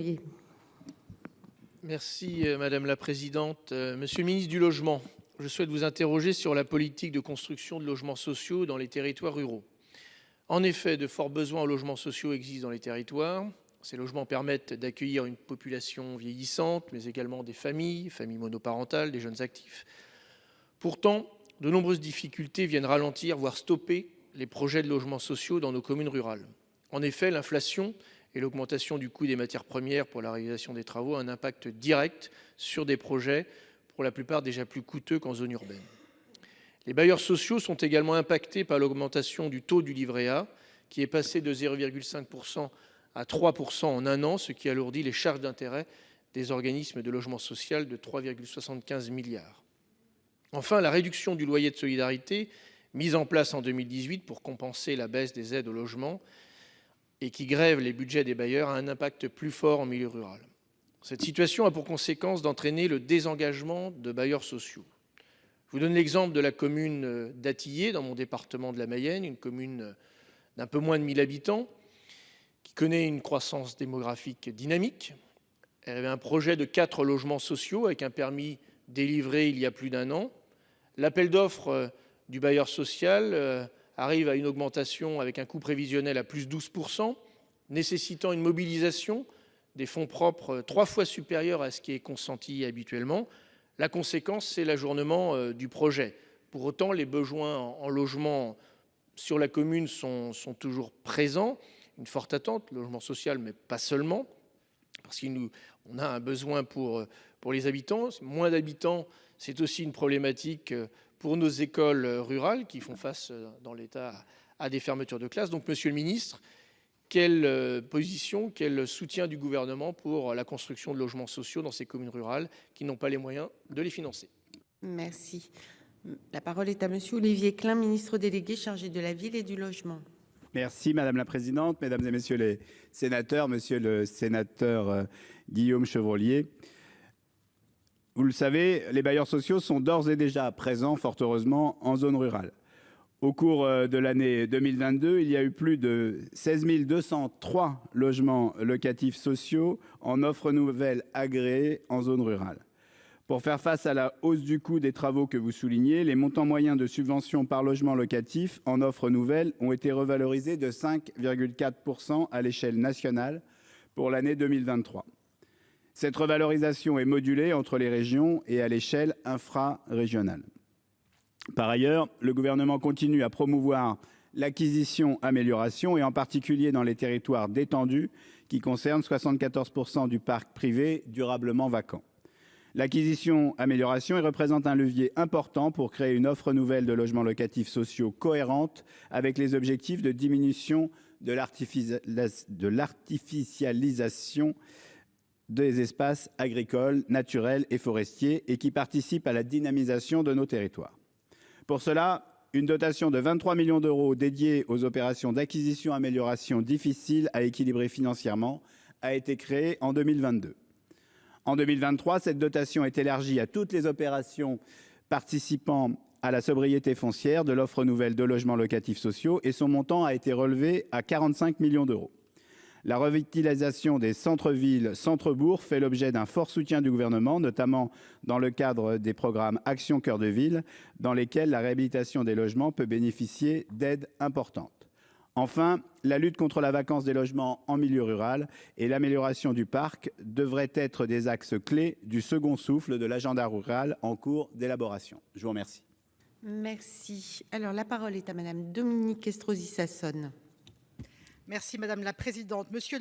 Chevrolet. Merci Madame la Présidente. Monsieur le ministre du Logement, je souhaite vous interroger sur la politique de construction de logements sociaux dans les territoires ruraux. En effet, de forts besoins en logements sociaux existent dans les territoires. Ces logements permettent d'accueillir une population vieillissante, mais également des familles monoparentales, des jeunes actifs. Pourtant, de nombreuses difficultés viennent ralentir, voire stopper les projets de logements sociaux dans nos communes rurales. En effet, l'inflation et l'augmentation du coût des matières premières pour la réalisation des travaux ont un impact direct sur des projets, pour la plupart déjà plus coûteux qu'en zone urbaine. Les bailleurs sociaux sont également impactés par l'augmentation du taux du livret A, qui est passé de 0,5% à 3% en un an, ce qui alourdit les charges d'intérêt des organismes de logement social de 3,75 milliards. Enfin, la réduction du loyer de solidarité, mise en place en 2018 pour compenser la baisse des aides au logement et qui grève les budgets des bailleurs, a un impact plus fort en milieu rural. Cette situation a pour conséquence d'entraîner le désengagement de bailleurs sociaux. Je vous donne l'exemple de la commune d'Attillé, dans mon département de la Mayenne, une commune d'un peu moins de 1000 habitants, qui connaît une croissance démographique dynamique. Elle avait un projet de 4 logements sociaux avec un permis délivré il y a plus d'un an. L'appel d'offres du bailleur social arrive à une augmentation avec un coût prévisionnel à plus 12%, nécessitant une mobilisation des fonds propres 3 fois supérieure à ce qui est consenti habituellement. La conséquence, c'est l'ajournement du projet. Pour autant, les besoins en logement sur la commune sont toujours présents. Une forte attente, logement social, mais pas seulement, parce qu'on a un besoin pour les habitants. Moins d'habitants, c'est aussi une problématique pour nos écoles rurales qui font face dans l'État à des fermetures de classes. Donc, Monsieur le Ministre, quelle position, quel soutien du gouvernement pour la construction de logements sociaux dans ces communes rurales qui n'ont pas les moyens de les financer? Merci. La parole est à monsieur Olivier Klein, ministre délégué chargé de la ville et du logement. Merci madame la présidente, mesdames et messieurs les sénateurs, monsieur le sénateur Guillaume Chevrollier. Vous le savez, les bailleurs sociaux sont d'ores et déjà présents, fort heureusement, en zone rurale. Au cours de l'année 2022, il y a eu plus de 16 203 logements locatifs sociaux en offre nouvelle agréée en zone rurale. Pour faire face à la hausse du coût des travaux que vous soulignez, les montants moyens de subvention par logement locatif en offre nouvelle ont été revalorisés de 5,4% à l'échelle nationale pour l'année 2023. Cette revalorisation est modulée entre les régions et à l'échelle infrarégionale. Par ailleurs, le gouvernement continue à promouvoir l'acquisition-amélioration et en particulier dans les territoires détendus qui concernent 74% du parc privé durablement vacant. L'acquisition-amélioration représente un levier important pour créer une offre nouvelle de logements locatifs sociaux cohérente avec les objectifs de diminution de l'artificialisation des espaces agricoles, naturels et forestiers et qui participe à la dynamisation de nos territoires. Pour cela, une dotation de 23 millions d'euros dédiée aux opérations d'acquisition-amélioration difficiles à équilibrer financièrement a été créée en 2022. En 2023, cette dotation est élargie à toutes les opérations participant à la sobriété foncière de l'offre nouvelle de logements locatifs sociaux et son montant a été relevé à 45 millions d'euros. La revitalisation des centres-villes, centres-bourgs fait l'objet d'un fort soutien du gouvernement, notamment dans le cadre des programmes Action Cœur de Ville, dans lesquels la réhabilitation des logements peut bénéficier d'aides importantes. Enfin, la lutte contre la vacance des logements en milieu rural et l'amélioration du parc devraient être des axes clés du second souffle de l'agenda rural en cours d'élaboration. Je vous remercie. Merci. Alors, la parole est à madame Dominique Estrosi Sassone. Merci madame la présidente. Monsieur le